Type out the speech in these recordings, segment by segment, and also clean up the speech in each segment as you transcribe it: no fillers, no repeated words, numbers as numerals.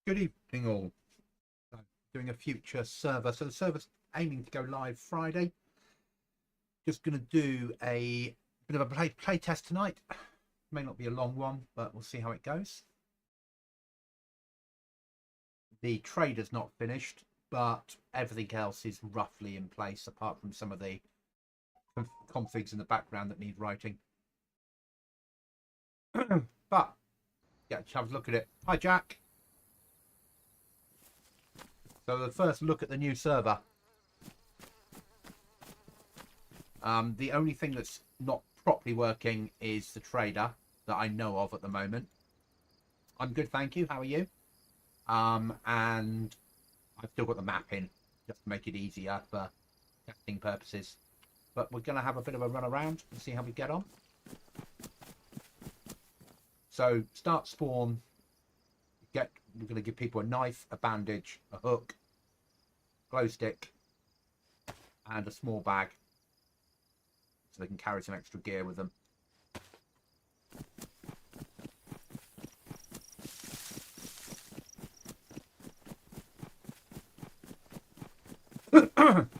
Good evening, all. Doing a future server. So the server's aiming to go live Friday. Just going to do a bit of a play test tonight. May not be a long one, but we'll see how it goes. The trader's not finished, but everything else is roughly in place, apart from some of the configs in the background that need writing. But yeah, have a look at it. Hi, Jack. So the first look at the new server. The only thing that's not properly working is the trader that I know of at the moment. I'm good, thank you. How are you? And I've still got the map in just to make it easier for testing purposes. But we're going to have a bit of a run around and see how we get on. So start spawn. We're going to give people a knife, a bandage, a hook, glow stick, and a small bag, so they can carry some extra gear with them.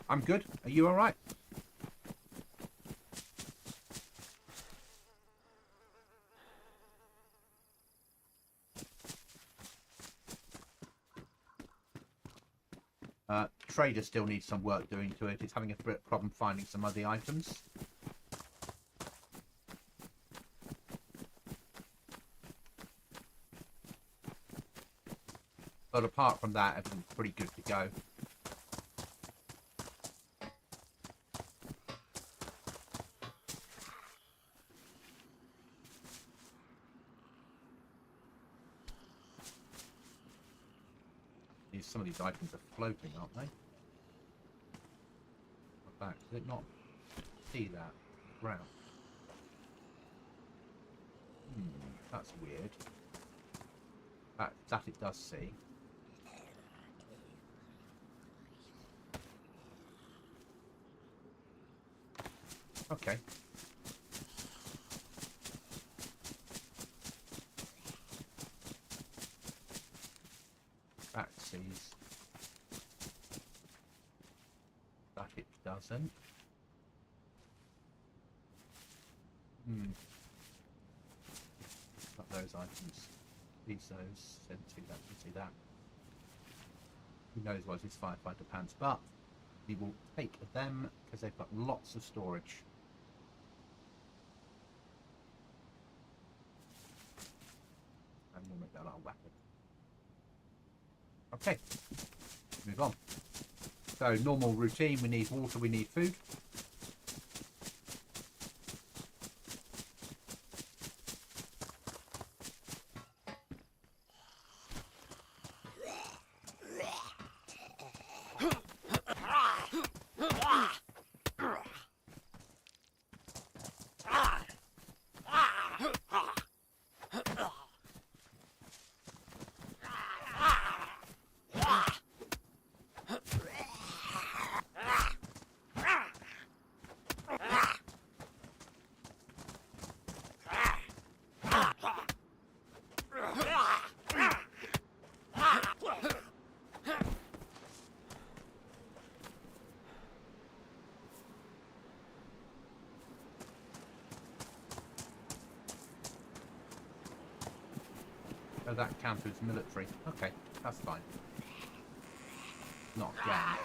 I'm good. Are you all right? Trader still needs some work doing to it. It's having a problem finding some other items. But apart from that, everything's pretty good to go. Some of these items are floating, aren't they? Back. Did it not see that ground? That's weird. That it does see. Okay. That sees. That it doesn't. Not those items. These those. Didn't see that. Didn't see that. Who knows what his firefighter pants? But we will take them because they've got lots of storage. And we'll make that our weapon. Okay, move on. So normal routine, we need water, we need food. Oh, that counts as military. Okay, that's fine. Not gang.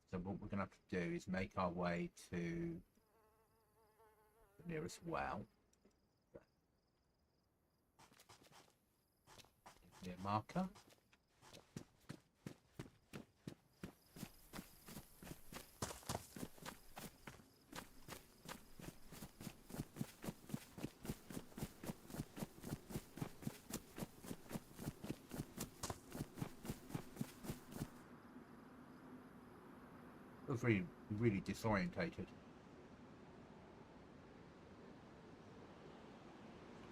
So what we're going to have to do is make our way to the nearest well. Near marker. was really, really disorientated.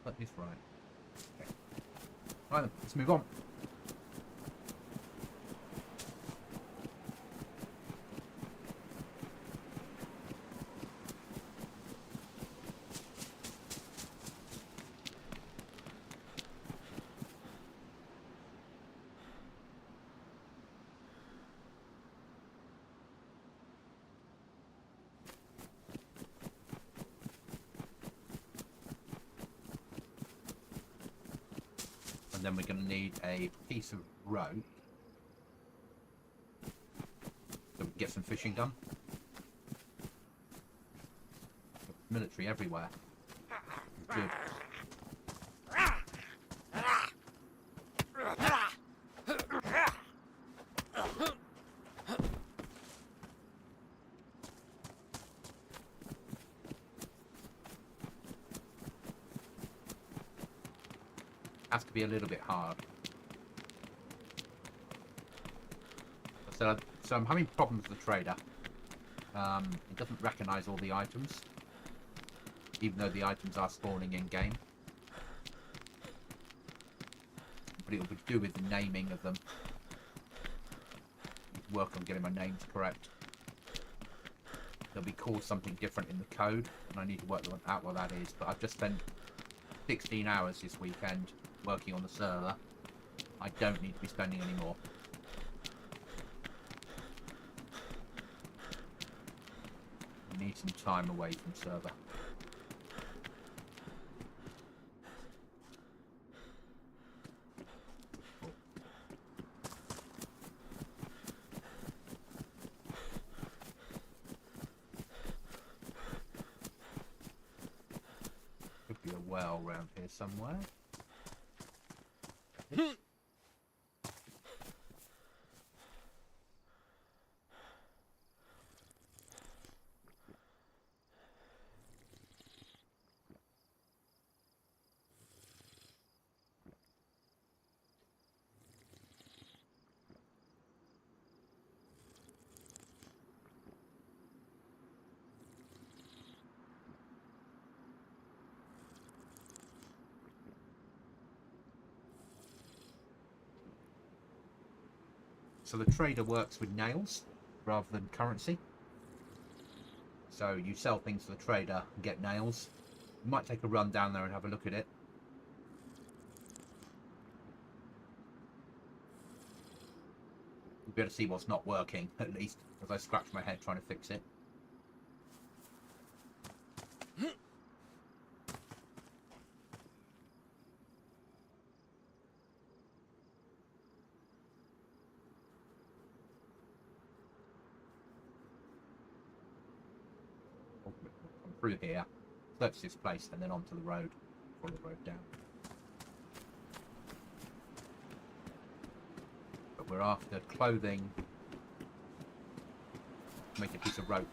Let this right. Okay. Right then, let's move on. And then we're going to need a piece of rope so we can get some fishing done. Military everywhere. Good. Has to be a little bit hard. So I'm having problems with the trader. It doesn't recognise all the items, even though the items are spawning in game. But it will be to do with the naming of them. Work on getting my names correct. They'll be called something different in the code, and I need to work out what that is. But I've just spent 16 hours this weekend working on the server. I don't need to be spending any more. I need some time away from server. Could be a well around here somewhere. So the trader works with nails rather than currency. So you sell things to the trader and get nails. You might take a run down there and have a look at it. You'll be able to see what's not working, at least, as I scratch my head trying to fix it. Through here, search this place, and then onto the road, follow the road down. But we're after clothing. Make a piece of rope.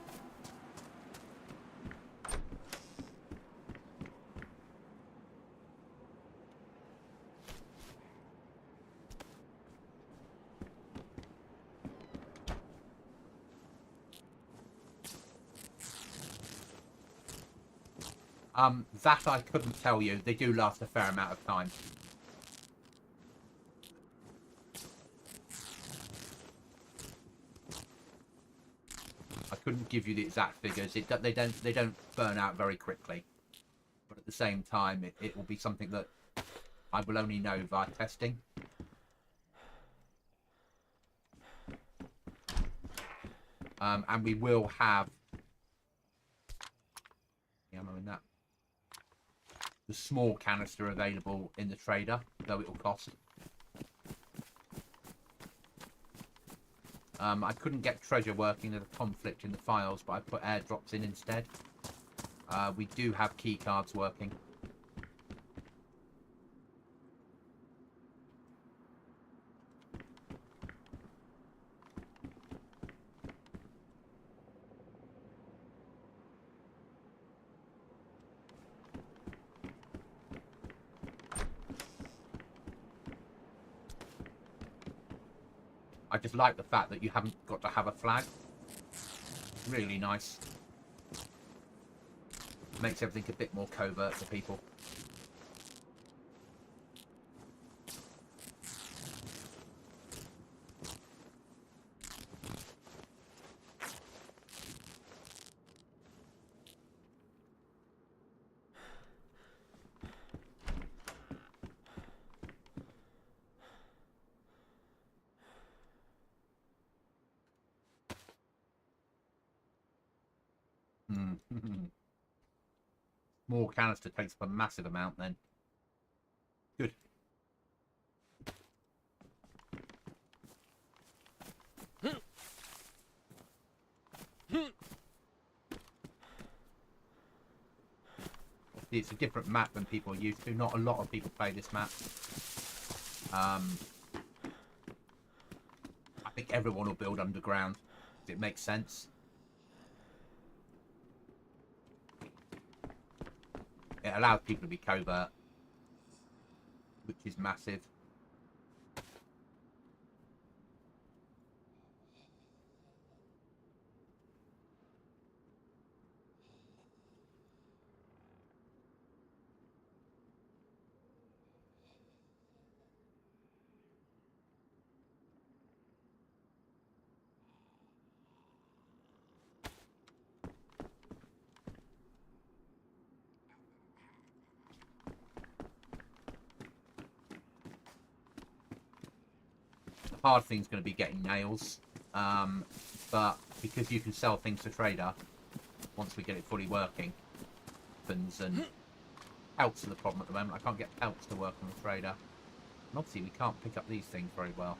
That I couldn't tell you. They do last a fair amount of time. I couldn't give you the exact figures. They don't burn out very quickly. But at the same time, it will be something that I will only know via testing. And we will have ammo in that. The small canister available in the trader, though it will cost. I couldn't get treasure working. There's a conflict in the files, but I put airdrops in instead. We do have key cards working. I just like the fact that you haven't got to have a flag. Really nice. Makes everything a bit more covert for people. More canister takes up a massive amount then. Good. It's a different map than people are used to. Not a lot of people play this map. I think everyone will build underground. If it makes sense. It allows people to be covert, which is massive. The hard thing's going to be getting nails, but because you can sell things to trader once we get it fully working, weapons and pelts are the problem at the moment. I can't get pelts to work on the trader, and obviously we can't pick up these things very well.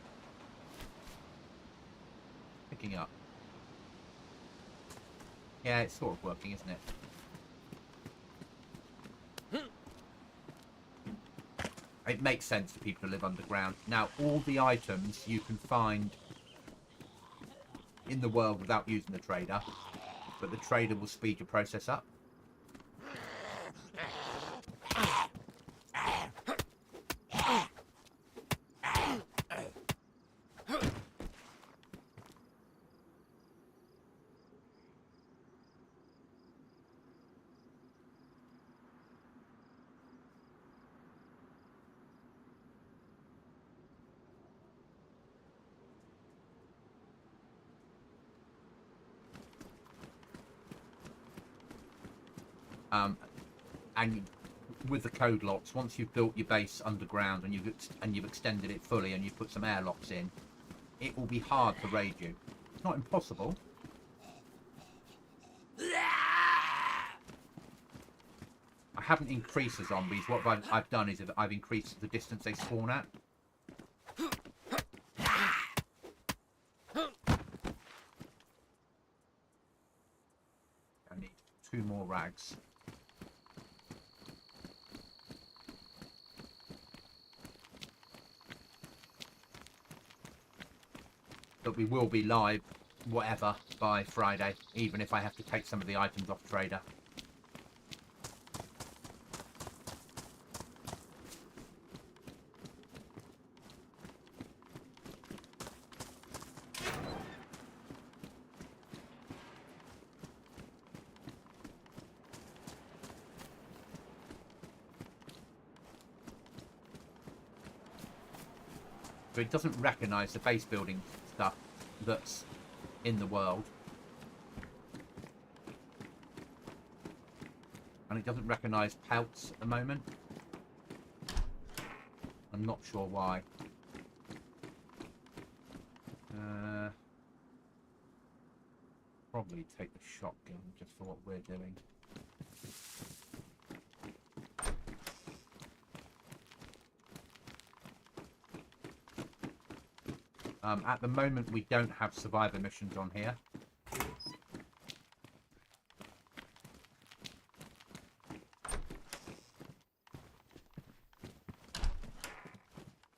Picking up, yeah, it's sort of working, isn't it? It makes sense for people to live underground. Now, all the items you can find in the world without using the trader, but the trader will speed your process up. And with the code locks, once you've built your base underground and you've extended it fully and you've put some airlocks in, it will be hard to raid you. It's not impossible. I haven't increased the zombies. What I've done is I've increased the distance they spawn at. I need 2 more rags. But we will be live, whatever, by Friday, even if I have to take some of the items off trader. So it doesn't recognise the base building stuff that's in the world. And it doesn't recognise pelts at the moment. I'm not sure why. Probably take the shotgun just for what we're doing. At the moment, we don't have survivor missions on here.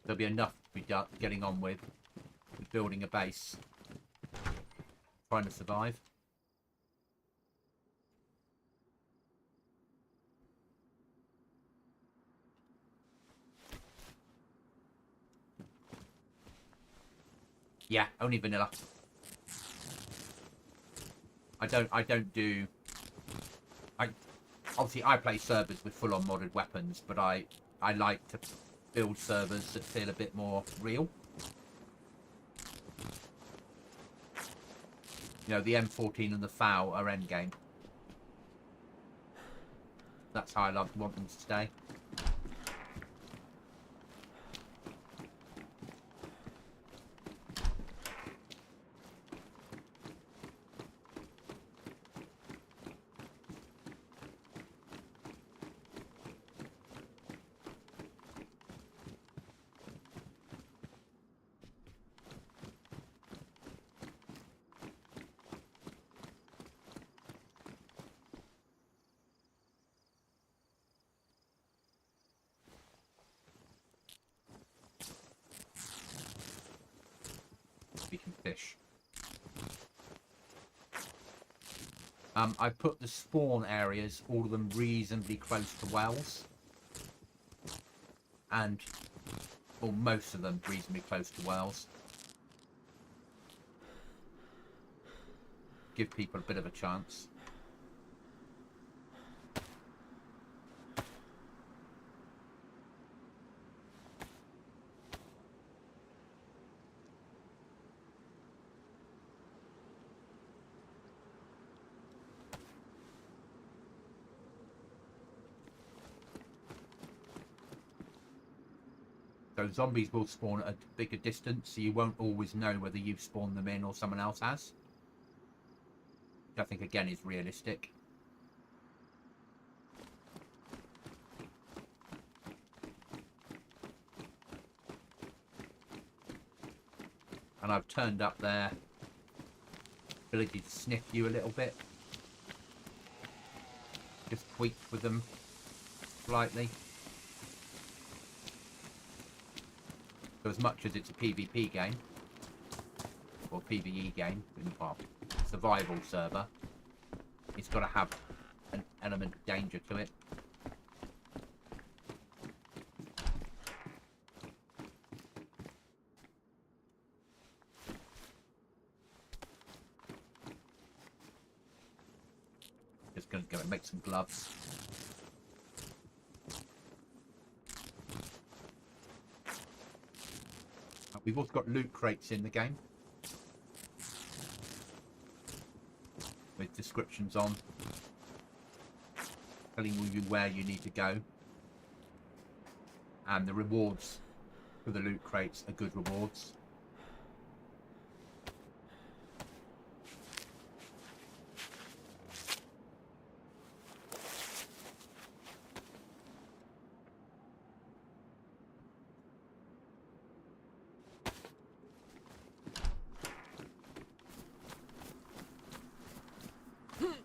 There'll be enough to be getting on with building a base, trying to survive. Yeah, only vanilla. I don't do. I obviously I play servers with full-on modded weapons, but I like to build servers that feel a bit more real. You know, the M14 and the FAL are endgame. That's how I want them to stay. We can fish. I put the spawn areas, all of them reasonably close to wells. And, or most of them reasonably close to wells. Give people a bit of a chance. So zombies will spawn at a bigger distance, so you won't always know whether you've spawned them in or someone else has. Which I think, again, is realistic. And I've turned up their ability to sniff you a little bit. Just tweaked with them slightly. So as much as it's a PvP game, or PvE game, well, survival server, it's got to have an element of danger to it. Just going to go and make some gloves. We've also got loot crates in the game with descriptions on, telling you where you need to go, and the rewards for the loot crates are good rewards.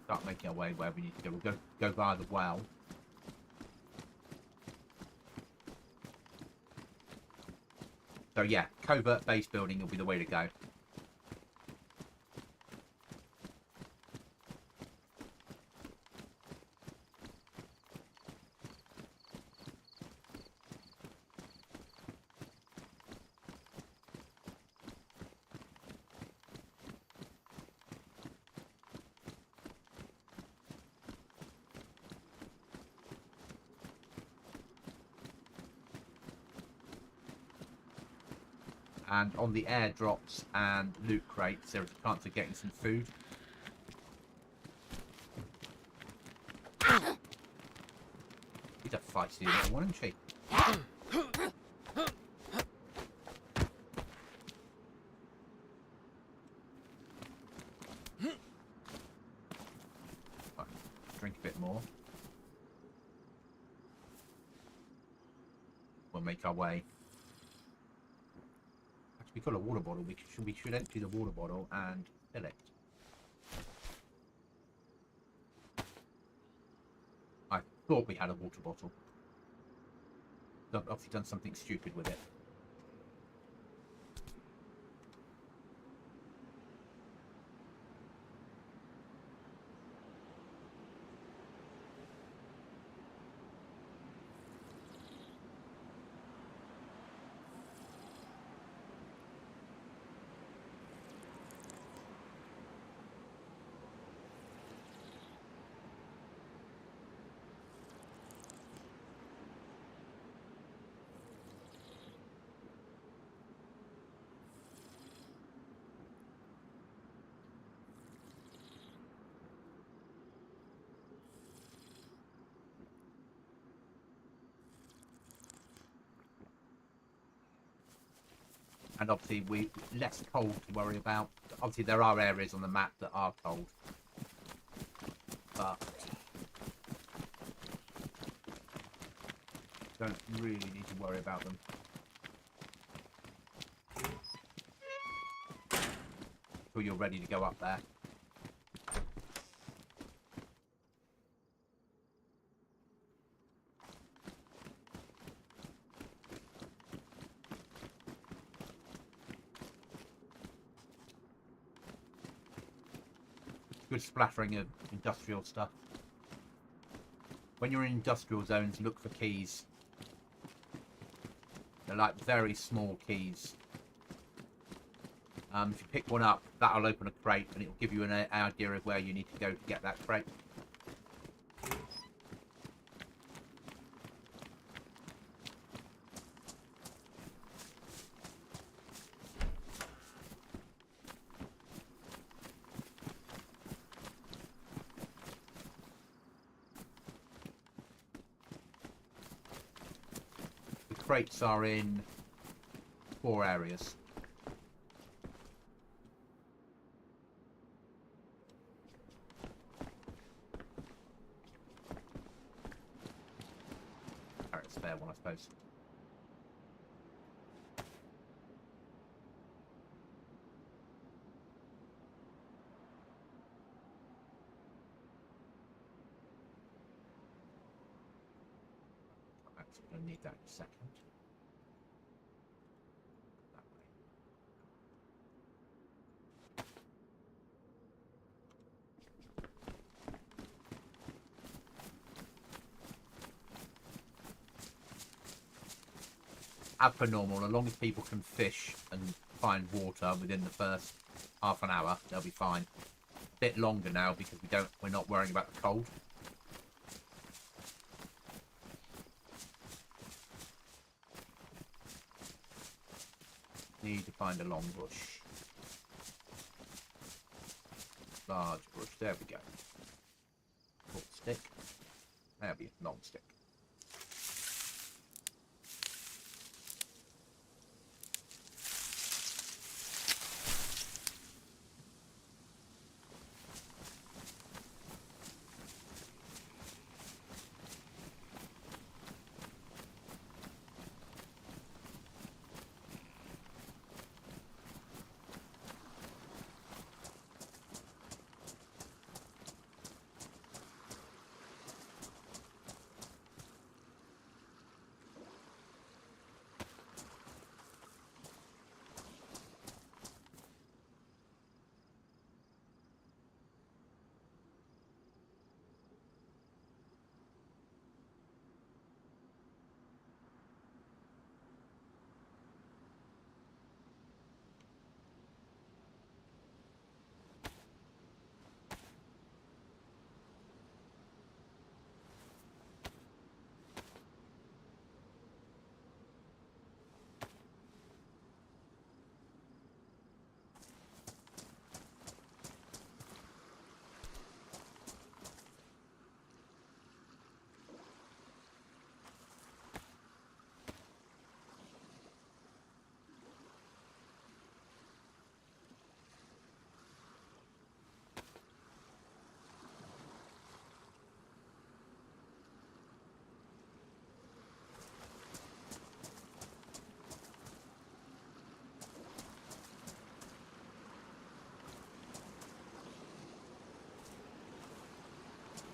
Start making our way where we need to go. We'll go via the well. So yeah, covert base building will be the way to go. And on the airdrops and loot crates, there is a chance of getting some food. She's a feisty little one, isn't she? Right, drink a bit more. We'll make our way. We've got a water bottle. We should empty the water bottle and fill it. I thought we had a water bottle. I've obviously done something stupid with it. And obviously we less cold to worry about. Obviously there are areas on the map that are cold, but don't really need to worry about them. Until you're ready to go up there. Good splattering of industrial stuff. When you're in industrial zones, look for keys. They're like very small keys. If you pick one up, that'll open a crate and it'll give you an idea of where you need to go to get that crate. The crates are in 4 areas. Spare one, I suppose. I'm actually going to need that in a second. That way. As per normal, as long as people can fish and find water within the first half an hour, they'll be fine. A bit longer now because we're not worrying about the cold. Need to find a long bush. Large bush, there we go. Short stick. There'll be a long stick.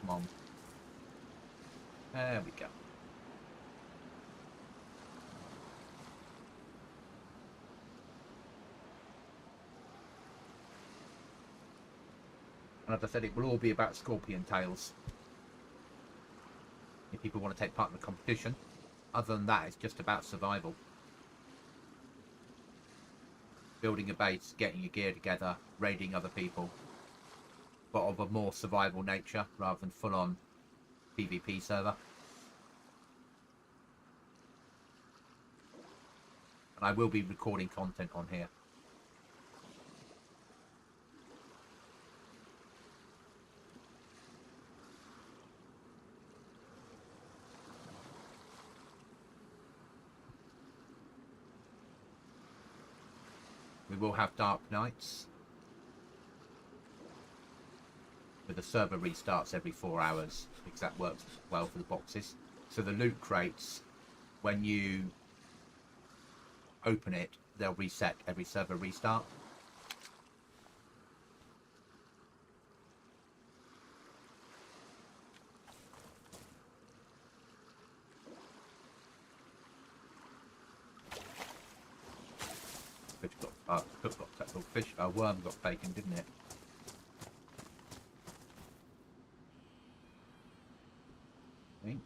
Come on. There we go. And as I said, it will all be about scorpion tails. If people want to take part in the competition. Other than that, it's just about survival. Building a base, getting your gear together, raiding other people. But of a more survival nature, rather than full-on PvP server. And I will be recording content on here. We will have dark nights. But the server restarts every 4 hours because that works well for the boxes. So the loot crates, when you open it, they'll reset every server restart. Fish got, worm got taken, didn't it? I think.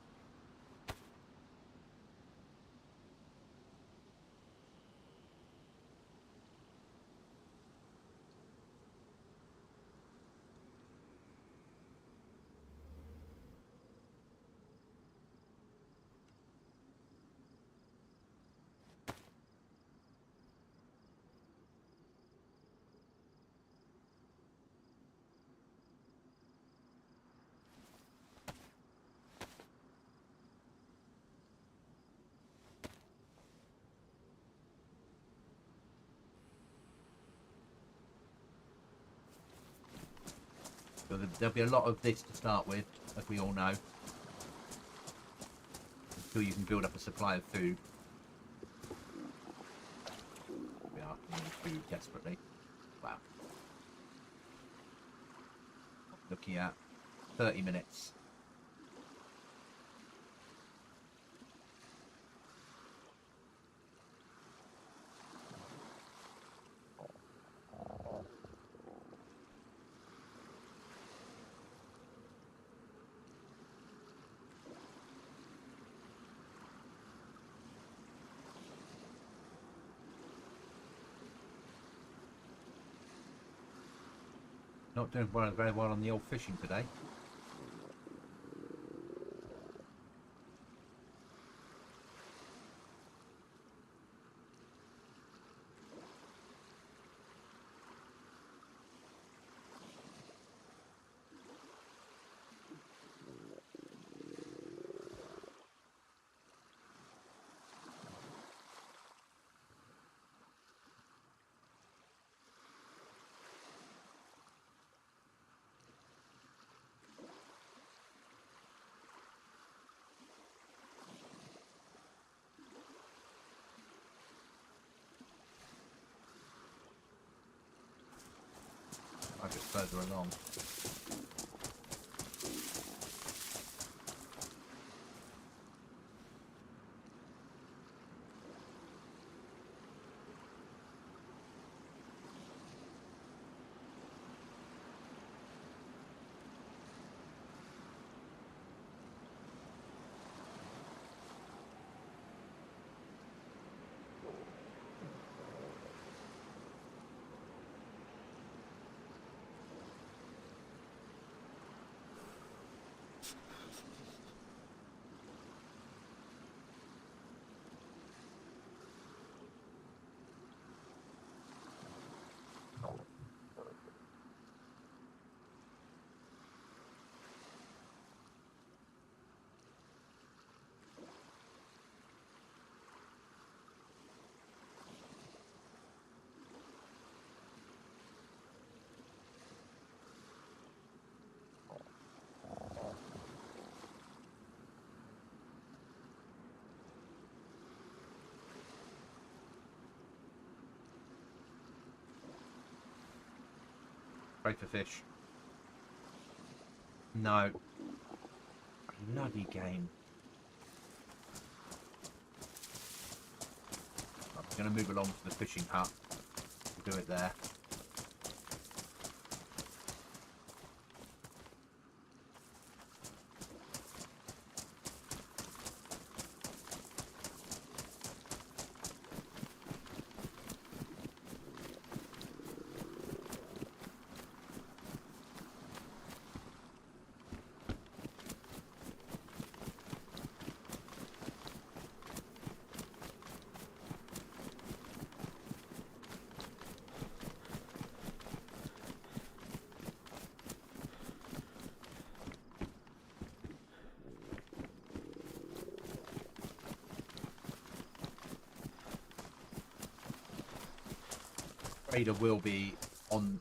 So there'll be a lot of this to start with, as we all know, until you can build up a supply of food. We are needing food desperately. Wow. Looking at 30 minutes. Not doing very well on the old fishing today. I get further along. Pray for fish. No. Bloody game. I'm going to move along to the fishing hut. We'll do it there. trader will be on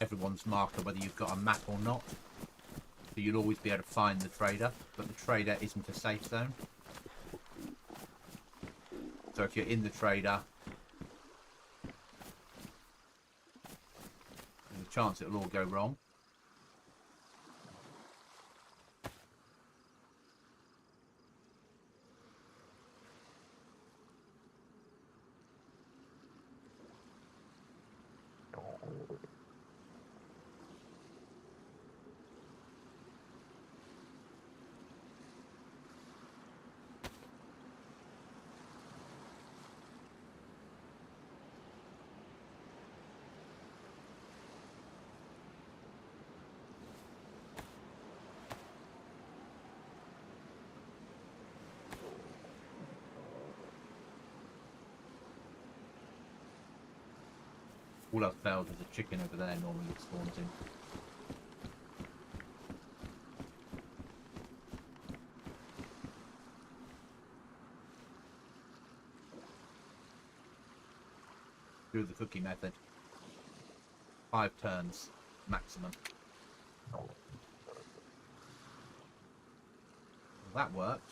everyone's marker, whether you've got a map or not. So you'll always be able to find the trader, but the trader isn't a safe zone. So if you're in the trader, there's a chance it'll all go wrong. All else fails, there's a chicken over there normally that spawns in. Do the cookie method. 5 turns maximum. Well, that worked.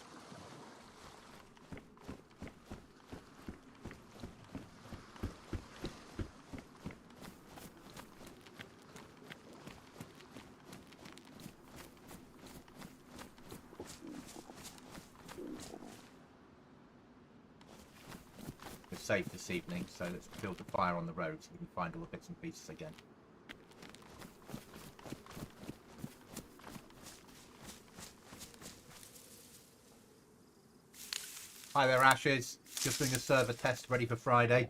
We're safe this evening, so let's build a fire on the road so we can find all the bits and pieces again. Hi there, Ashes. Just doing a server test ready for Friday.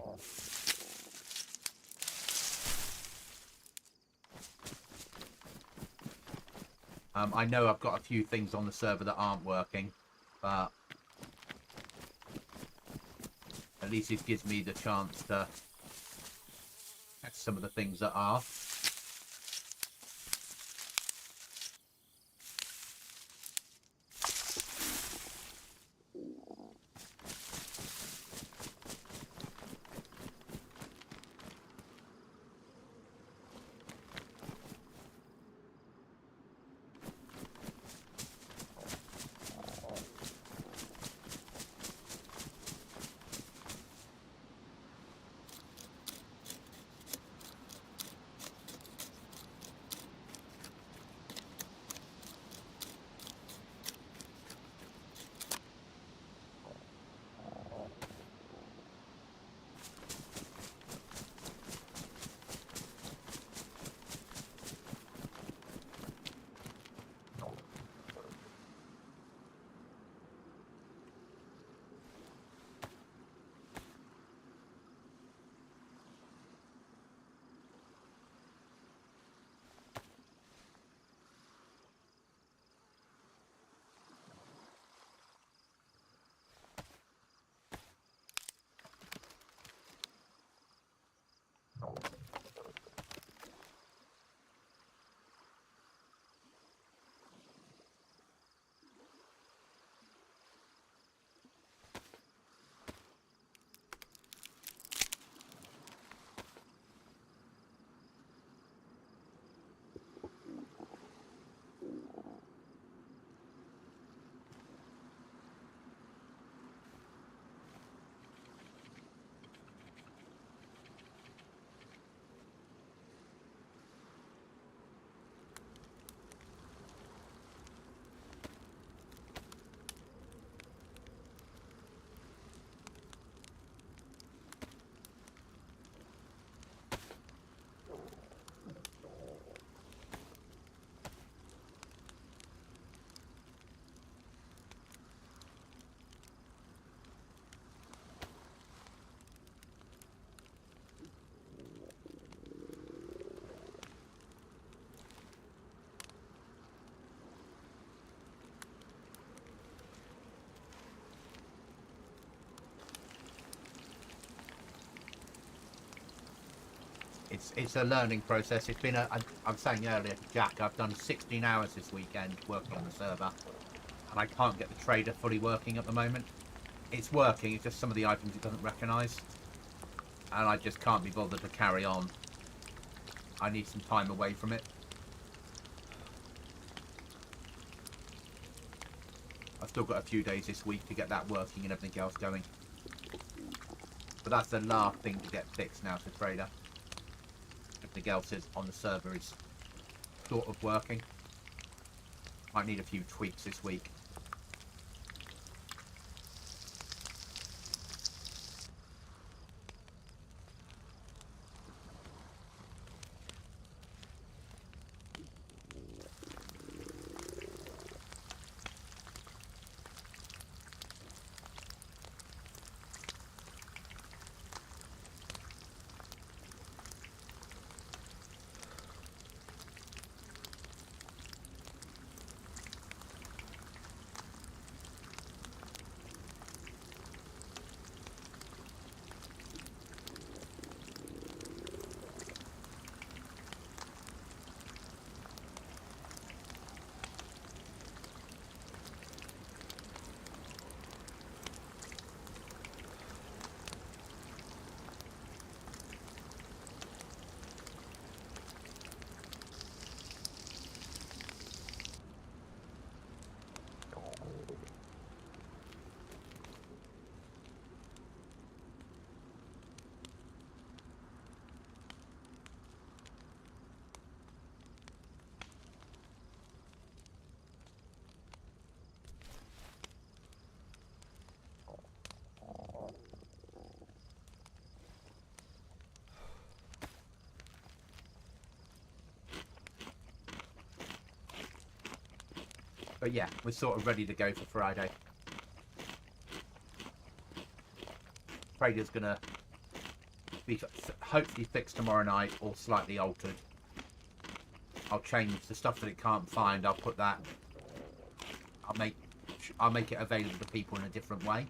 I know I've got a few things on the server that aren't working, but at least it gives me the chance to test some of the things that are. It's a learning process. It's been I was saying earlier to Jack, I've done 16 hours this weekend working on the server, and I can't get the trader fully working at the moment. It's working, it's just some of the items it doesn't recognise. and I just can't be bothered to carry on. I need some time away from it. I've still got a few days this week to get that working and everything else going. But that's the last thing to get fixed now for Trader. Everything else is on the server is sort of working. Might need a few tweaks this week. But yeah, we're sort of ready to go for Friday. Trader's gonna be hopefully fixed tomorrow night or slightly altered. I'll change the stuff that it can't find. I'll put that. I'll make it available to people in a different way.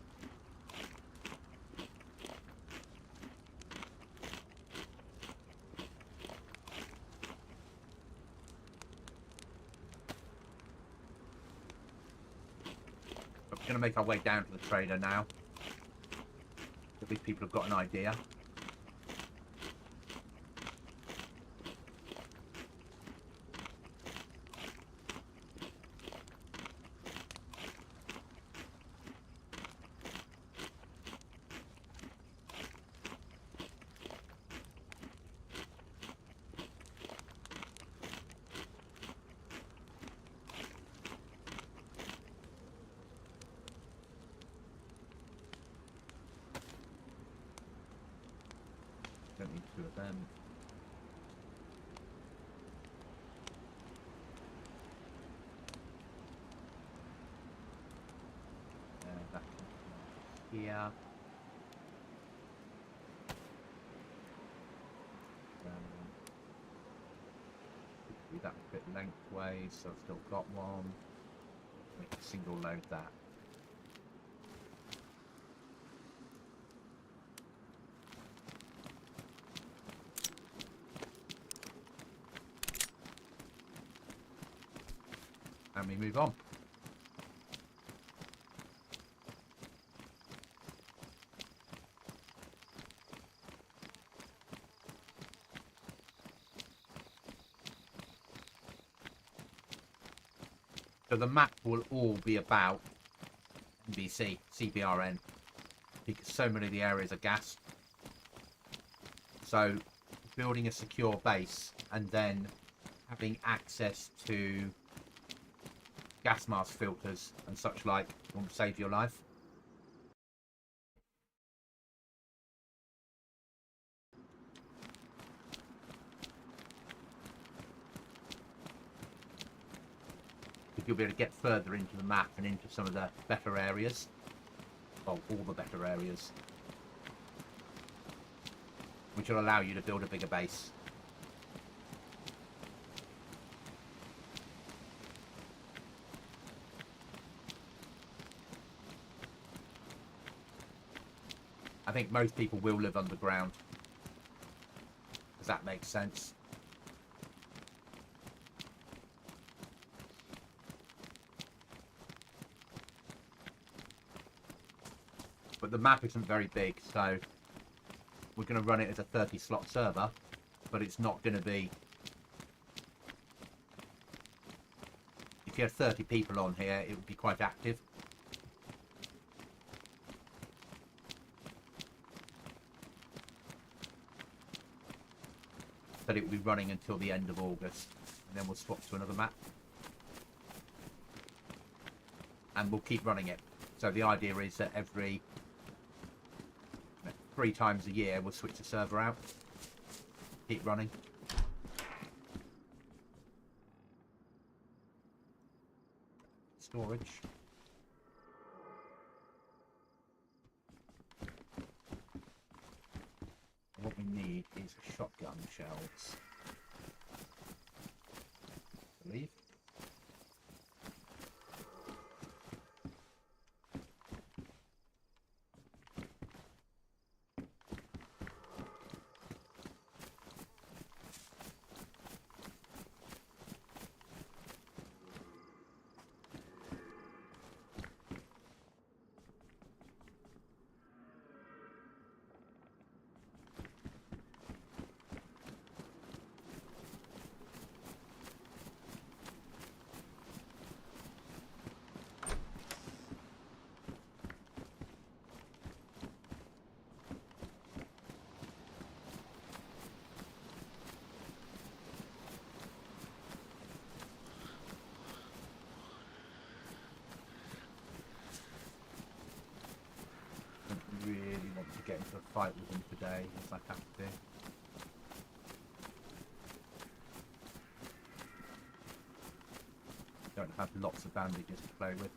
We're going to make our way down to the Trader now. At least people have got an idea. Don't need two of them. That can here. Do that a bit lengthways, so I've still got one. Make a single load that. And we move on. So the map will all be about NBC, CBRN, because so many of the areas are gas. So building a secure base and then having access to gas mask filters and such like will save your life. You'll be able to get further into the map and into some of the better areas. Well, all the better areas. Which will allow you to build a bigger base. I think most people will live underground. Does that make sense? But the map isn't very big, so we're going to run it as a 30 slot server, but it's not going to be. If you had 30 people on here, it would be quite active. But it will be running until the end of August, and then we'll swap to another map. And we'll keep running it. So the idea is that every 3 times a year we'll switch the server out, keep running. Storage. What we need is shotgun shells, I believe. Really want to get into a fight with him today if I have to. Don't have lots of bandages to play with.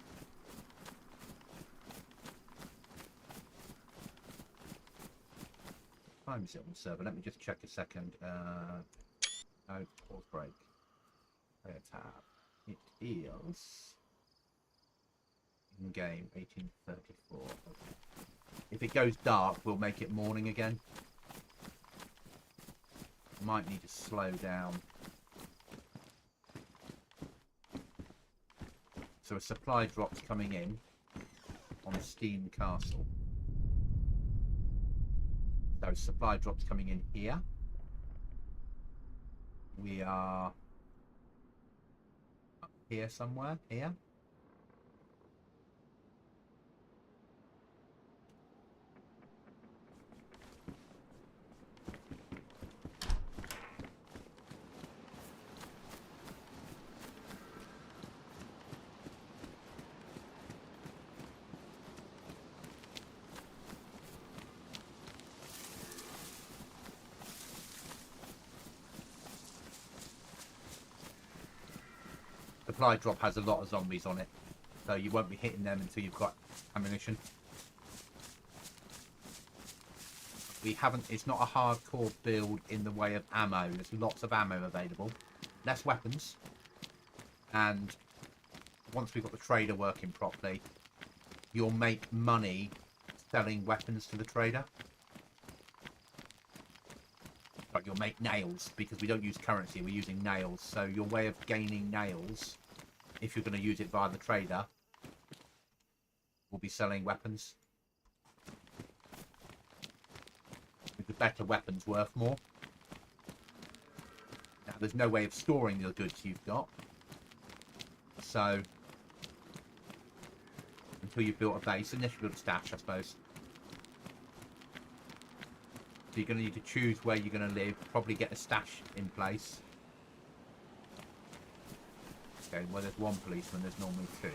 What time is it on the server? Let me just check a second. No, pause break. Player tab. It is in game 1834. Okay. If it goes dark, we'll make it morning again. Might need to slow down. So a supply drop's coming in on Steam Castle. So supply drop's coming in here. We are up here somewhere, here. Supply drop has a lot of zombies on it, so you won't be hitting them until you've got ammunition. We haven't, it's not a hardcore build in the way of ammo. There's lots of ammo available, less weapons, and once we've got the trader working properly, you'll make money selling weapons to the trader. Like you'll make nails, because we don't use currency, we're using nails. So your way of gaining nails, if you're going to use it via the trader, will be selling weapons. With the better weapons worth more. Now there's no way of storing the goods you've got. So until you've built a base, unless you build a stash, I suppose. So you're going to need to choose where you're going to live, probably get a stash in place. Okay, well there's one policeman, there's normally 2.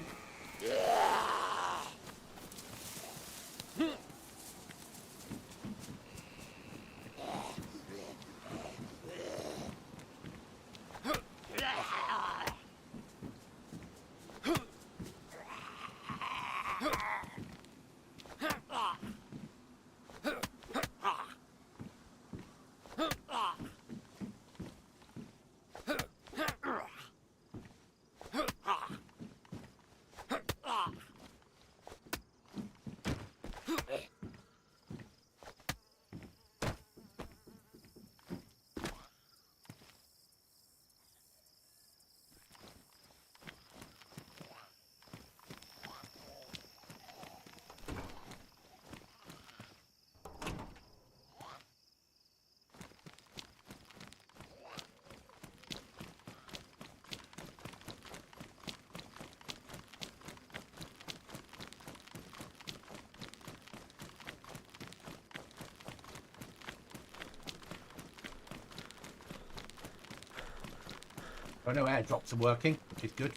I know airdrops are working, which is good.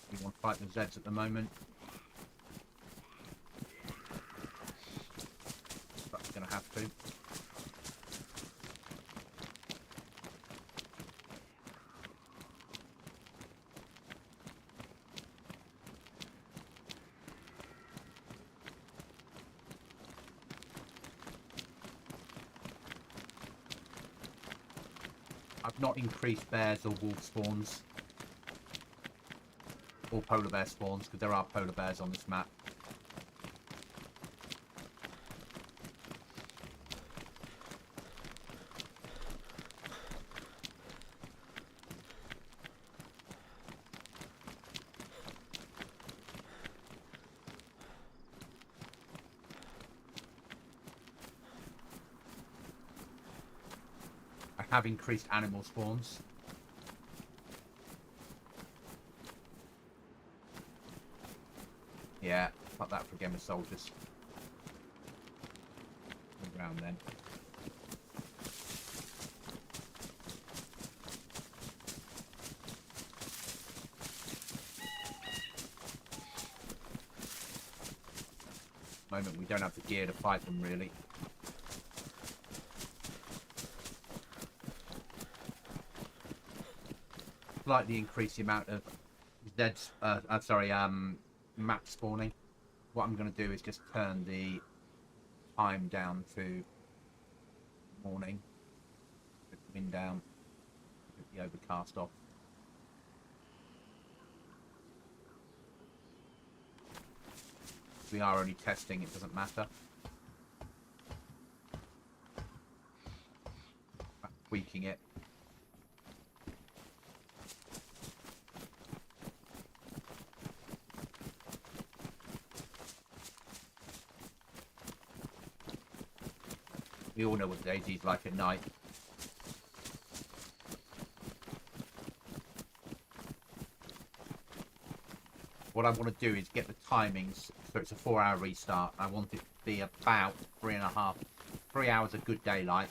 We want to fight the Zeds at the moment. But we're going to have to. I've not increased bears or wolf spawns. Or polar bear spawns, because there are polar bears on this map. I have increased animal spawns. Yeah, fuck that for a game of soldiers. Around then. Moment we don't have the gear to fight them really. Slightly increase the amount of Zeds, map spawning. What I'm going to do is just turn the time down to morning, put the wind down, put the overcast off. We are only testing, it doesn't matter. Tweaking it. We all know what DayZ's like at night. What I want to do is get the timings so it's a 4-hour restart. I want it to be about 3 hours of good daylight,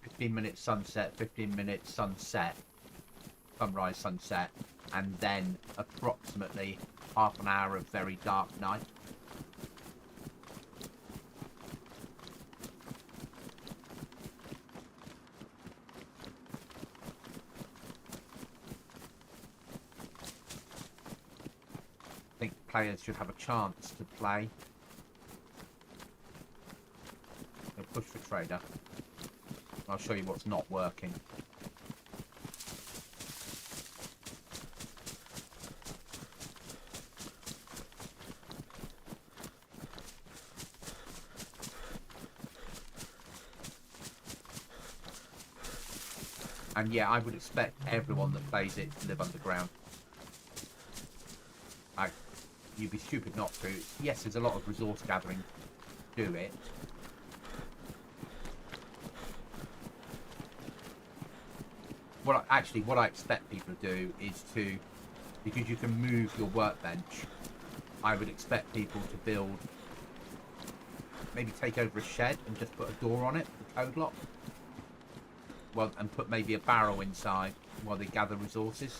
15 minutes sunset, 15 minutes sunset, sunrise, sunset, and then approximately half an hour of very dark night. I think players should have a chance to play. They'll push for trader. I'll show you what's not working. And yeah, I would expect everyone that plays it to live underground. You'd be stupid not to. Yes, there's a lot of resource gathering to do it. What I expect people to do is to, because you can move your workbench, I would expect people to build, maybe take over a shed and just put a door on it, the code lock, well, and put maybe a barrel inside while they gather resources.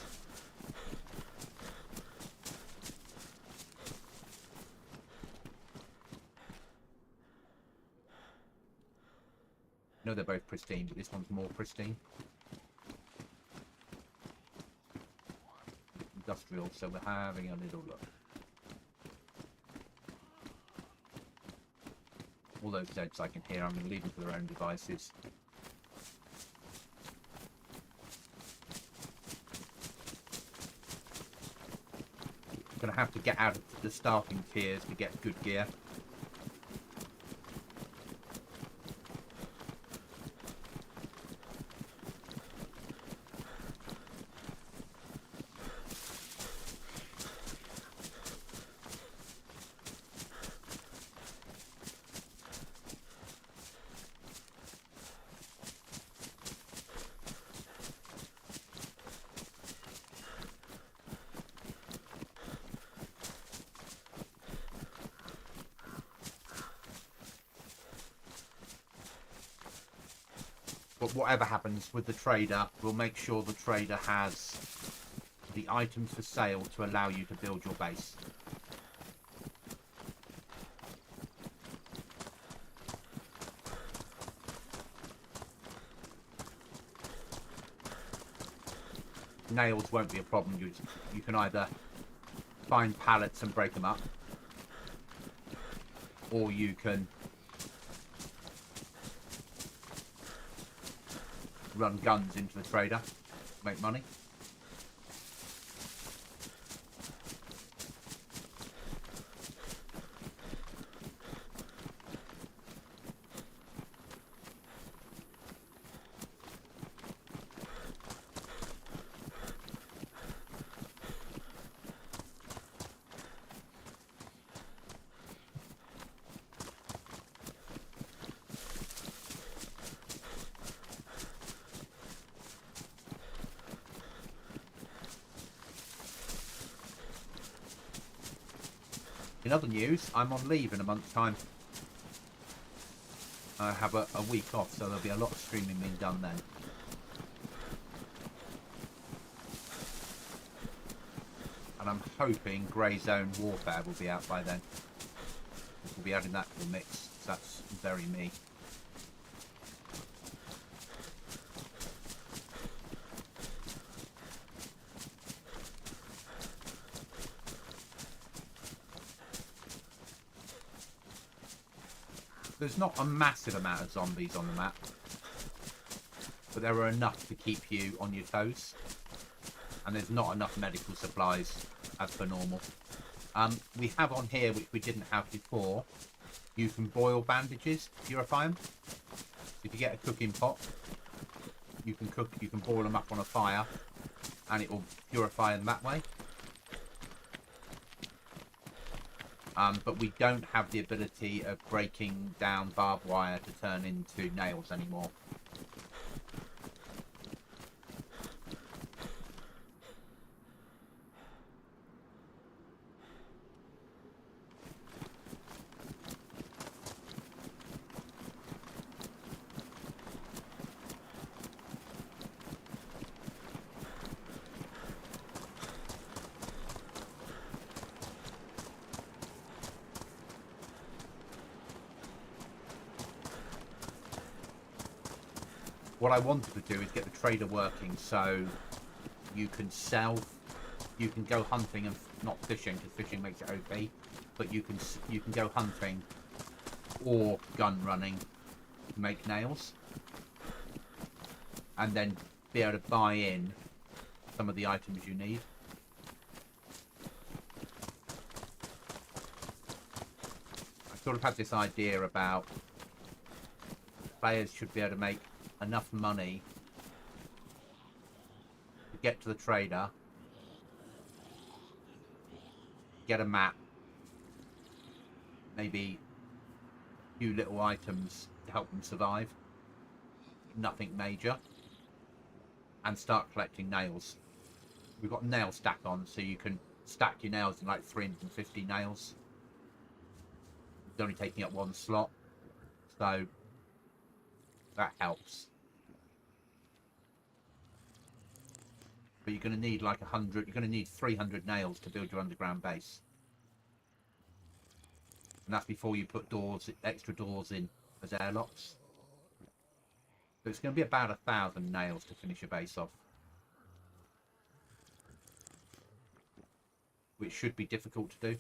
I know they're both pristine, but this one's more pristine. Industrial, so we're having a little look. All those eggs I can hear, I'm going to leave them to their own devices. I'm going to have to get out of the starting tiers to get good gear. But whatever happens with the trader, we'll make sure the trader has the items for sale to allow you to build your base. Nails won't be a problem. You can either find pallets and break them up, or you can run guns into the trader, make money. In other news, I'm on leave in a month's time. I have a week off, so there'll be a lot of streaming being done then. And I'm hoping Grey Zone Warfare will be out by then. We'll be adding that to the mix. That's very me. There's not a massive amount of zombies on the map, but there are enough to keep you on your toes, and there's not enough medical supplies as per normal. We have on here, which we didn't have before, you can boil bandages, purify them. If you get a cooking pot, you can boil them up on a fire, and it will purify them that way. But we don't have the ability of breaking down barbed wire to turn into nails anymore. What I wanted to do is get the trader working so you can sell, you can go hunting and not fishing, because fishing makes it OP, but you can go hunting or gun running to make nails, and then be able to buy in some of the items you need. I sort of had this idea about players should be able to make enough money to get to the trader, get a map, maybe a few little items to help them survive, nothing major, and start collecting nails. We've got nail stack on, so you can stack your nails in like 350 nails. It's only taking up one slot, so that helps. But you're going to need like 100. You're going to need 300 nails to build your underground base, and that's before you put doors, extra doors in as airlocks. So it's going to be about 1,000 nails to finish your base off, which should be difficult to do.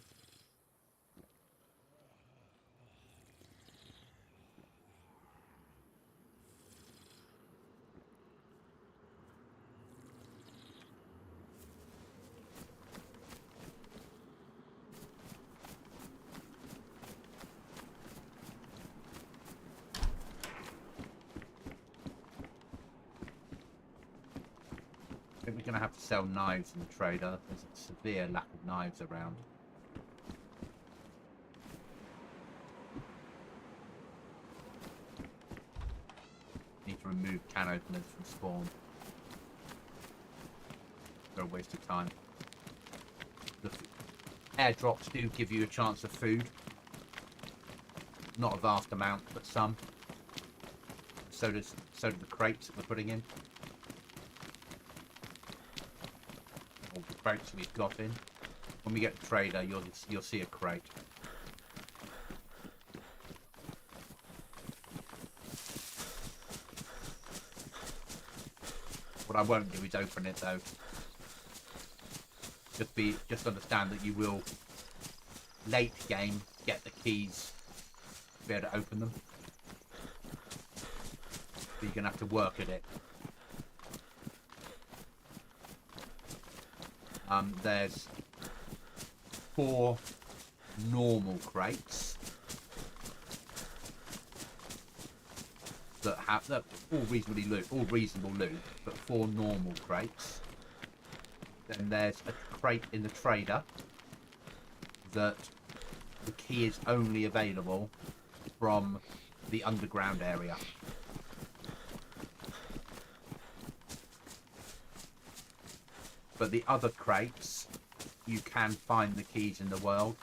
I think we're going to have to sell knives in the trader. There's a severe lack of knives around. Need to remove can openers from spawn. They're a waste of time. The airdrops do give you a chance of food. Not a vast amount, but some. So do the crates that we're putting in. All the crates we've got in. When we get the trader, you'll see a crate. What I won't do is open it though. Just understand that you will late game get the keys to be able to open them. But you're gonna have to work at it. There's 4 normal crates that all reasonable loot, but 4 normal crates. Then there's a crate in the trader that the key is only available from the underground area. But the other crates, you can find the keys in the world,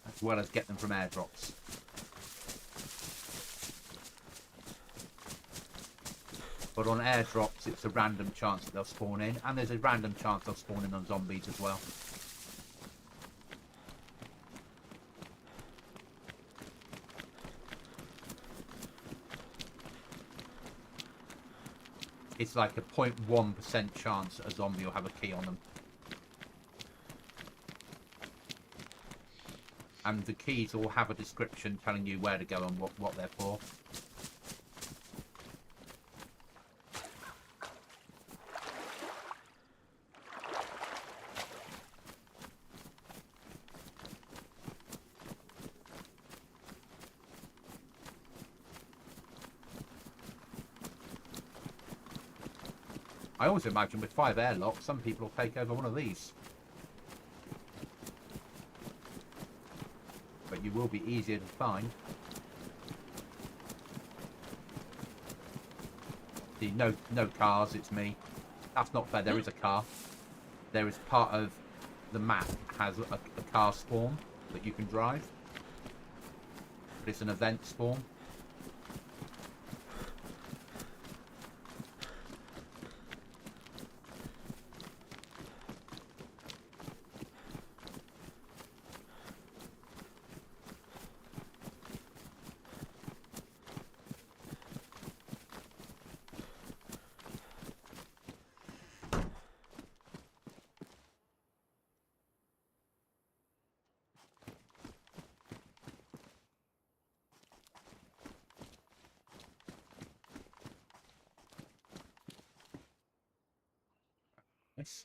as well as get them from airdrops. But on airdrops, it's a random chance that they'll spawn in, and there's a random chance they'll spawn in on zombies as well. It's like a 0.1% chance that a zombie will have a key on them. And the keys all have a description telling you where to go and what they're for. I always imagine with 5 airlocks, some people will take over one of these. But you will be easier to find. See, no cars, it's me. That's not fair, there is a car. There is part of the map has a car spawn that you can drive. But it's an event spawn. Nice.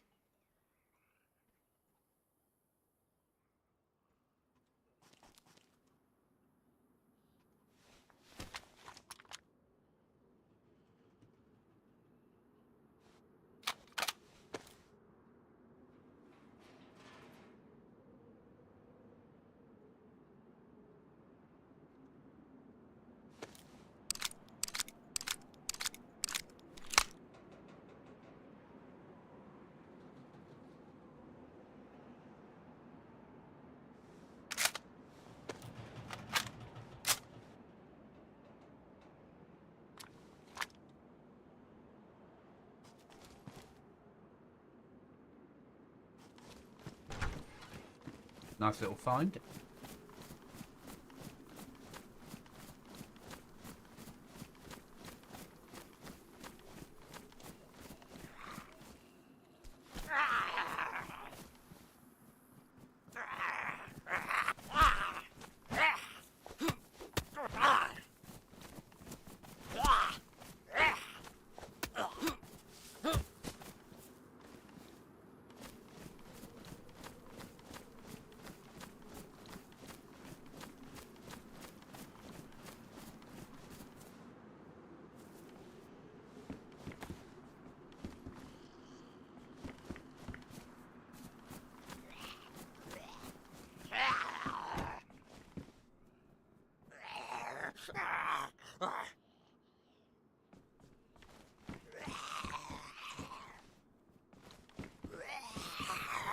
Nice little find.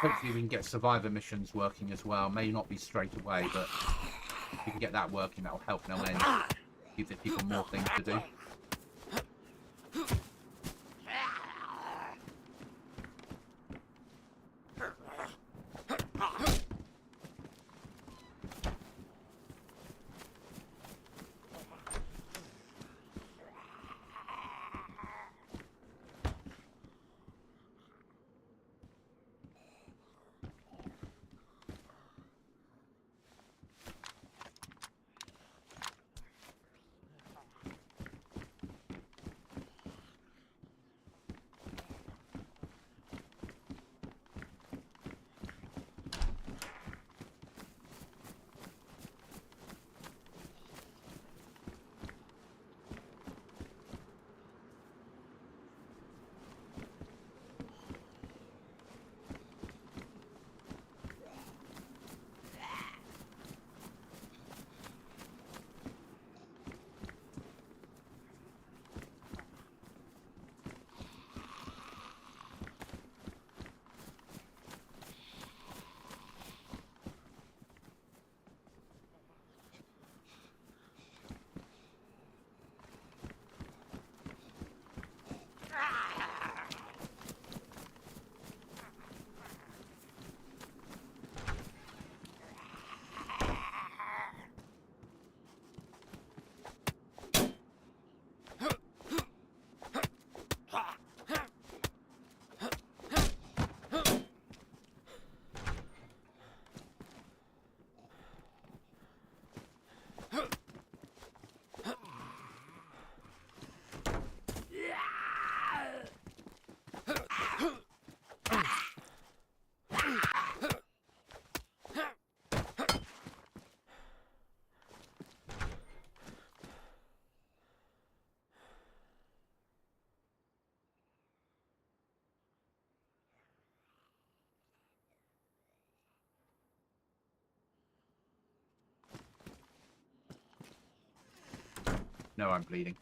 Hopefully we can get survivor missions working as well. May not be straight away, but if we can get that working, that'll help no end. Give the people more things to do. No, I'm bleeding.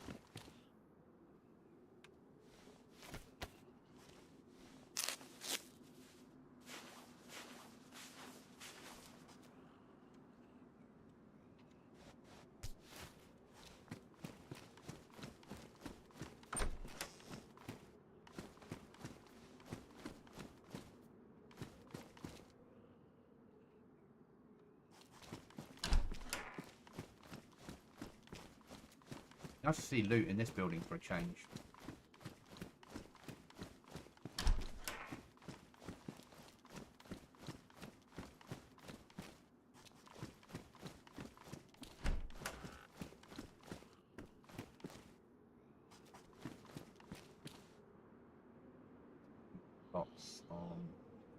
Nice to see loot in this building for a change. Box on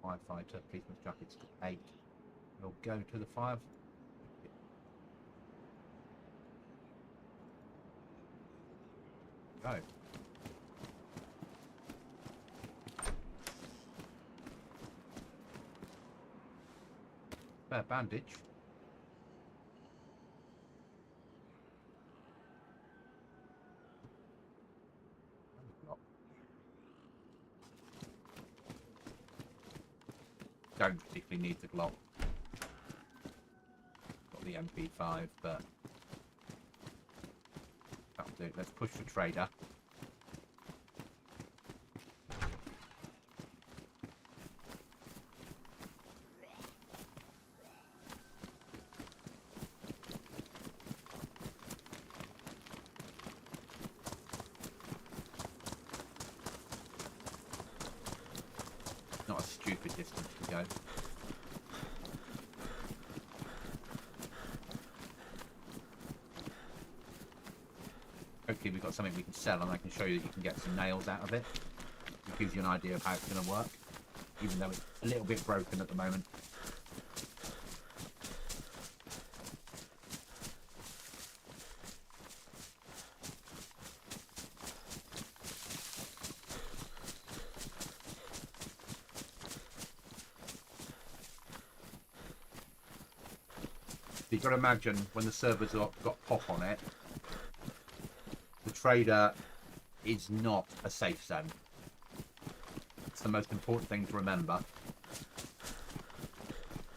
firefighter, policeman's jackets to 8. We'll go to the fire. Go. Spare bandage. Don't particularly need the Glock. Got the MP5, but that'll do. Let's push the trader. distance to go. Hopefully we've got something we can sell, and I can show you that you can get some nails out of it. It gives you an idea of how it's going to work, even though it's a little bit broken at the moment. You've got to imagine when the server's got pop on it, the trader is not a safe zone. It's the most important thing to remember.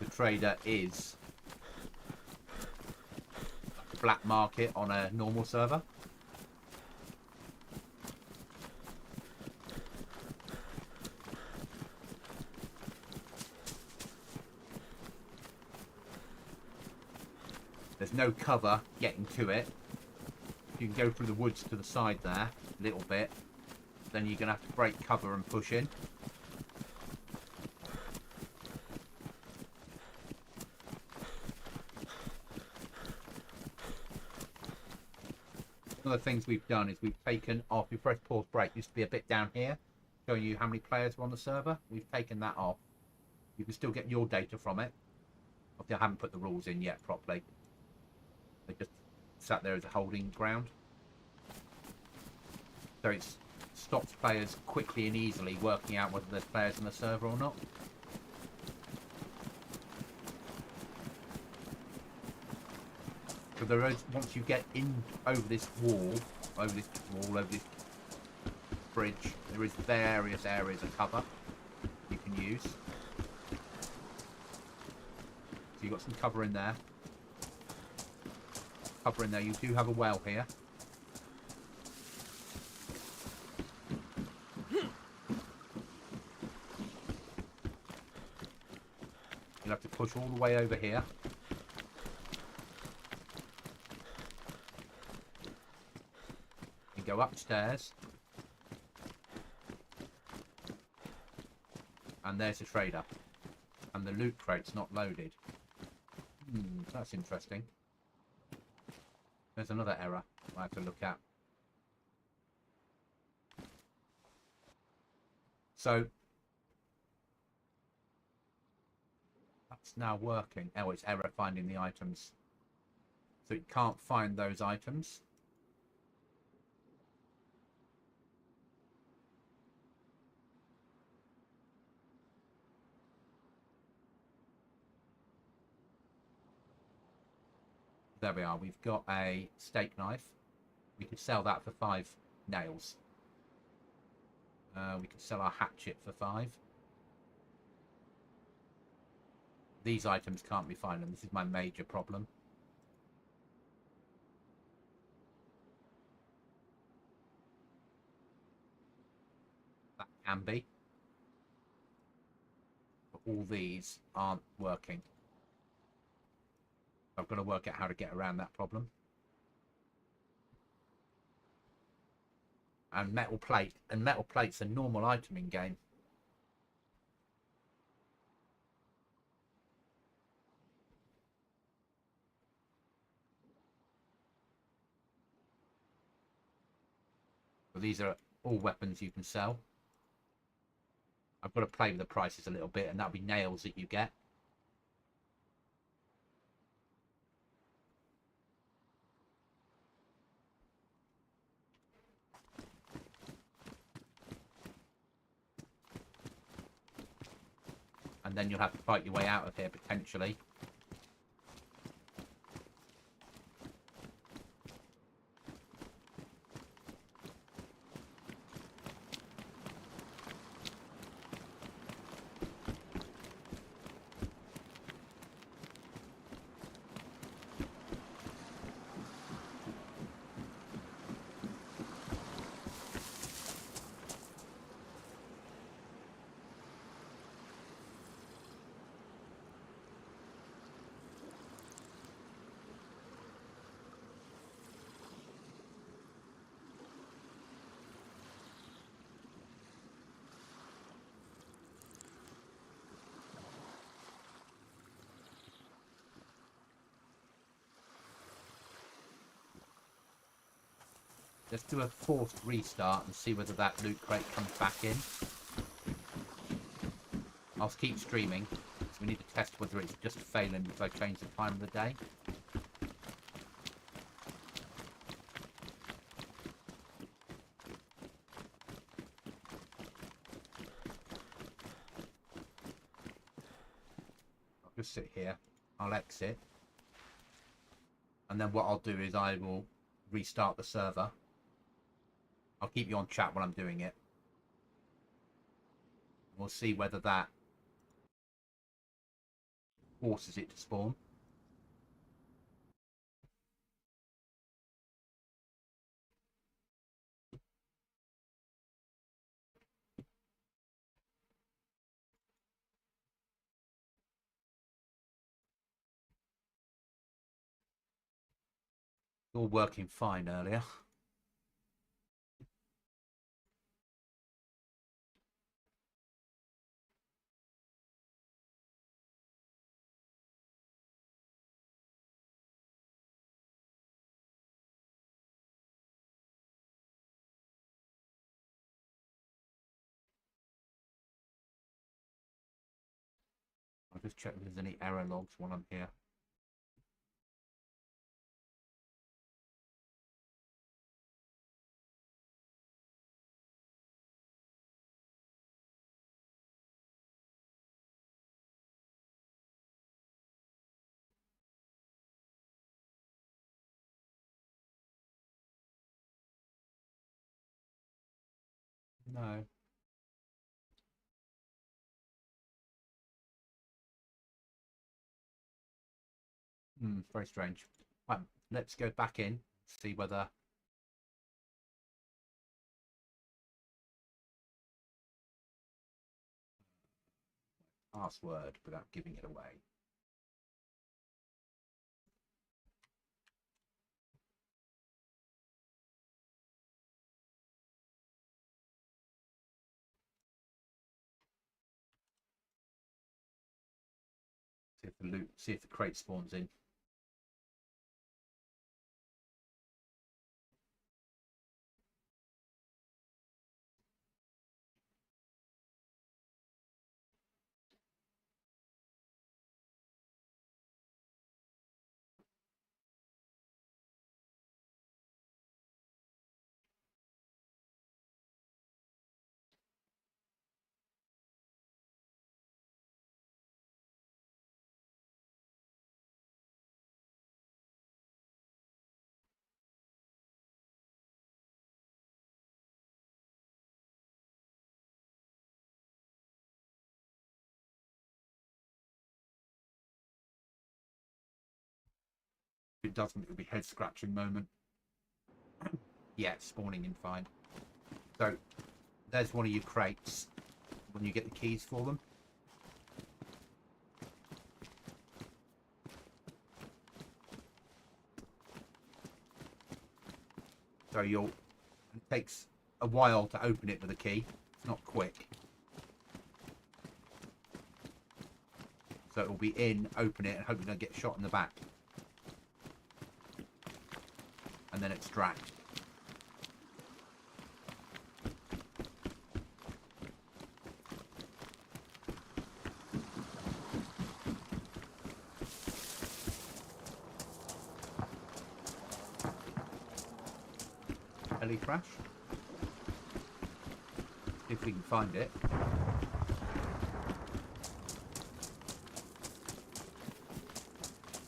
The trader is a black market on a normal server. There's no cover getting to it. You can go through the woods to the side there a little bit. Then you're going to have to break cover and push in. One of the things we've done is we've taken off, we press pause break, used to be a bit down here, showing you how many players were on the server. We've taken that off. You can still get your data from it. Obviously I haven't put the rules in yet properly. They just sat there as a holding ground. So it stops players quickly and easily working out whether there's players on the server or not. So there is, once you get in over this wall, over this bridge, there is various areas of cover you can use. So you've got some cover in there. Cover in there. You do have a well here. You'll have to push all the way over here. And go upstairs. And there's the trader. And the loot crate's not loaded. That's interesting. There's another error I have to look at. So that's now working. Oh, it's error finding the items. So it can't find those items. There we are. We've got a steak knife. We could sell that for 5 nails. We could sell our hatchet for 5. These items can't be found, and this is my major problem. That can be. But all these aren't working. I've got to work out how to get around that problem. And metal plate. And metal plate's a normal item in game. But these are all weapons you can sell. I've got to play with the prices a little bit, and that'll be nails that you get. And then you'll have to fight your way out of here, potentially. Let's do a forced restart and see whether that loot crate comes back in. I'll keep streaming. So we need to test whether it's just failing if I change the time of the day. I'll just sit here. I'll exit. And then what I'll do is I will restart the server. I'll keep you on chat while I'm doing it. We'll see whether that forces it to spawn. All working fine earlier. I'll just check if there's any error logs while I'm here. No. Very strange. Right, let's go back in, see whether... Password without giving it away. See if the crate spawns in. If it doesn't, it'll be head scratching moment. Yeah, it's spawning in fine. So there's one of your crates when you get the keys for them. So it takes a while to open it with a key. It's not quick. So it will be in, open it, and hope you don't get shot in the back. And then extract. Heli crash. If we can find it.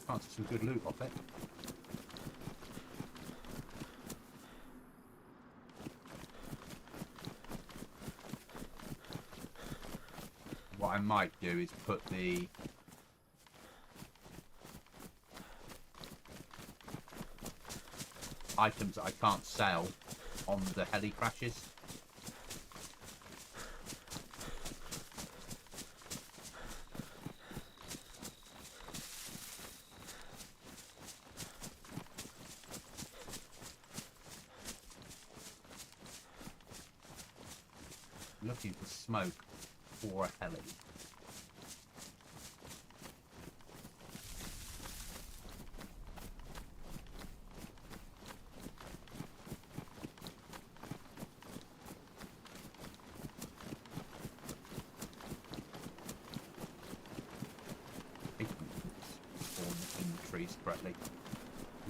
Can't see some good loot off it. What I might do is put the items that I can't sell on the heli crashes. Looking for smoke for a heli. correctly.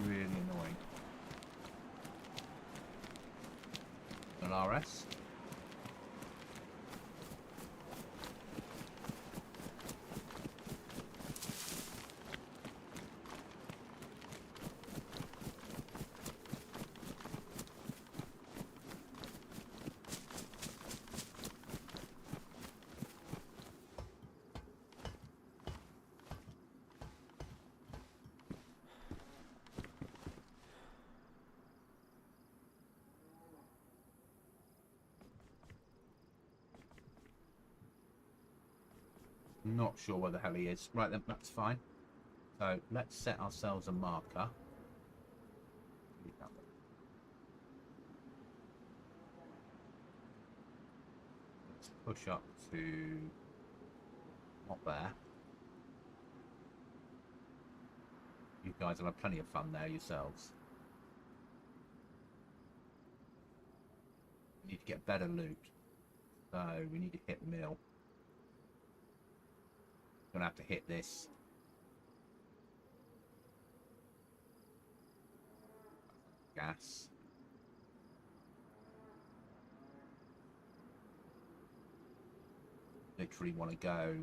Really annoying. An RS. Not sure where the hell he is. Right then, that's fine. So let's set ourselves a marker. Let's push up to not there. You guys will have plenty of fun there yourselves. We need to get better loot. So we need to hit mill. Gonna have to hit this. Gas. Literally want to go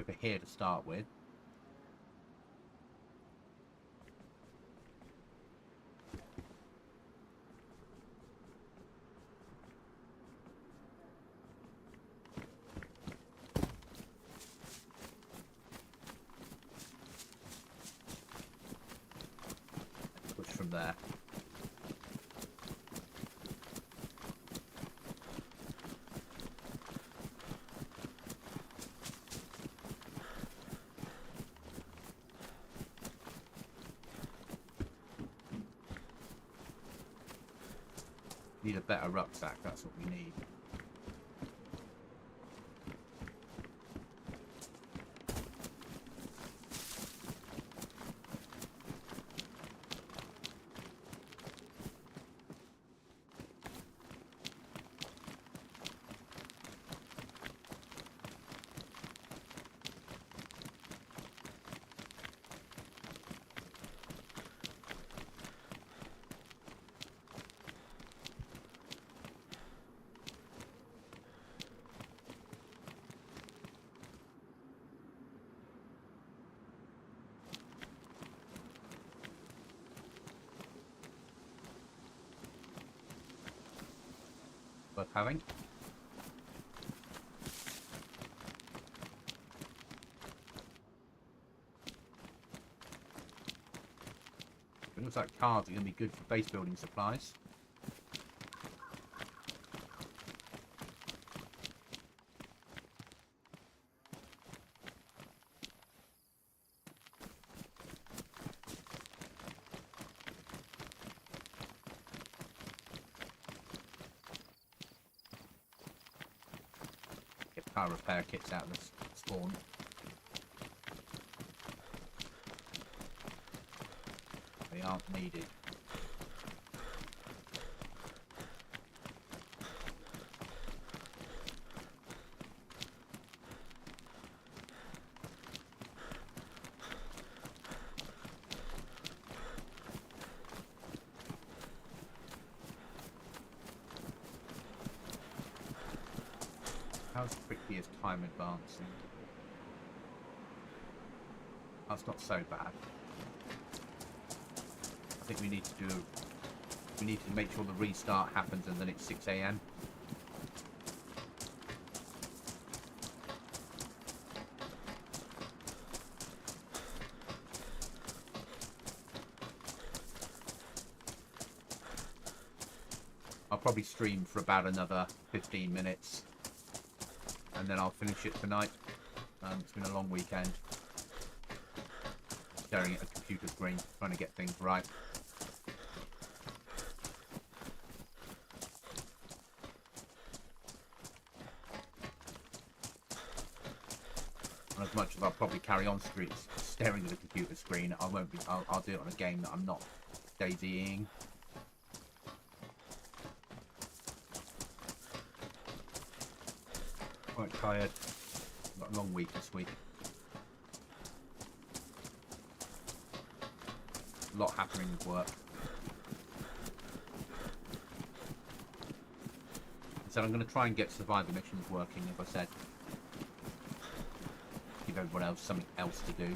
for here to start with. Push from there. Need a better rucksack, that's what we need. Worth having. It looks like cards are going to be good for base building supplies. Car repair kits out of the spawn. They aren't needed. How quickly is time advancing? That's not so bad. I think we need to make sure the restart happens and then it's 6 AM. I'll probably stream for about another 15 minutes. And then I'll finish it tonight. It's been a long weekend. Staring at a computer screen, trying to get things right. And as much as I'll probably carry on staring at a computer screen, I won't be. I'll do it on a game that I'm not DayZ-ing. Quite tired. Got a long week this week. A lot happening with work. So I'm going to try and get survivor missions working, as I said. Give everyone else something else to do.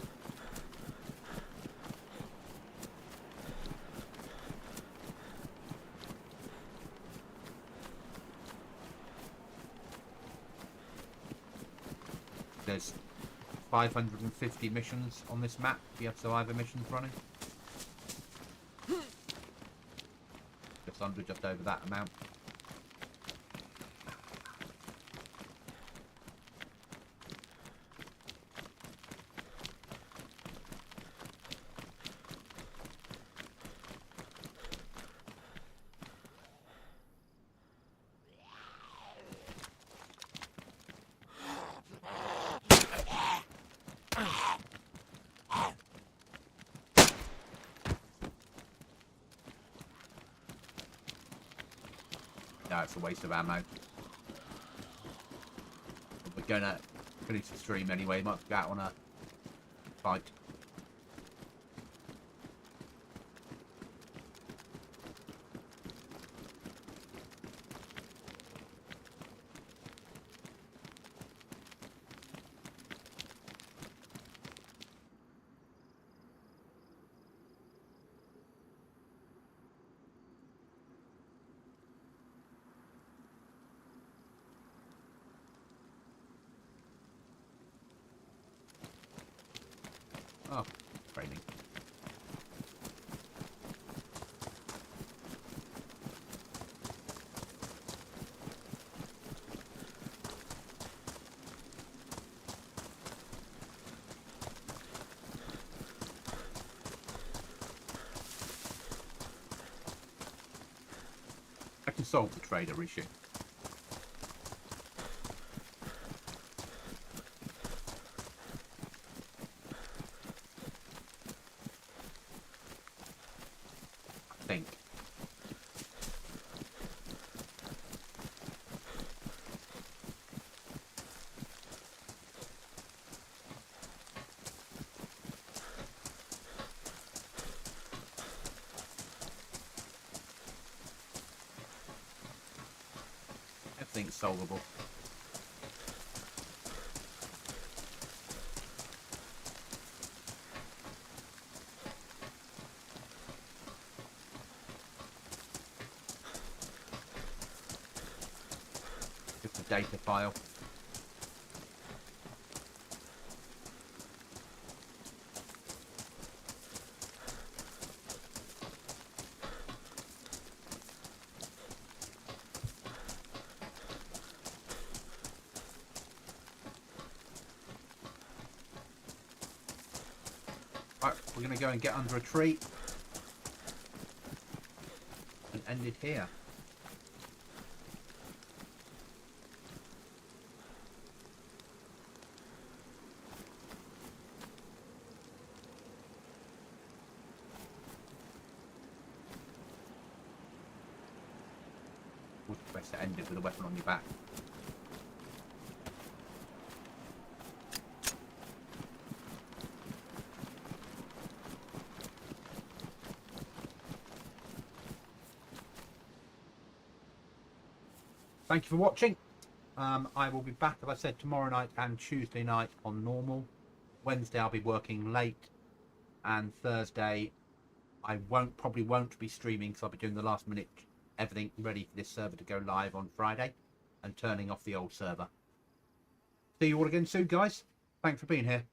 There's 550 missions on this map. We have survivor missions running. Just over that amount. No, it's a waste of ammo. But we're gonna finish the stream anyway. Might go out on a fight. Oh, it's raining. I can solve the trader issue. Think. Everything's solvable. Just a data file. Right, we're going to go and get under a tree and end it here. Best to end it with a weapon on your back. Thank you for watching. I will be back, as I said, tomorrow night and Tuesday night on normal. Wednesday I'll be working late, and Thursday I probably won't be streaming, so I'll be doing the last minute everything ready for this server to go live on Friday and turning off the old server. See you all again soon, guys. Thanks for being here.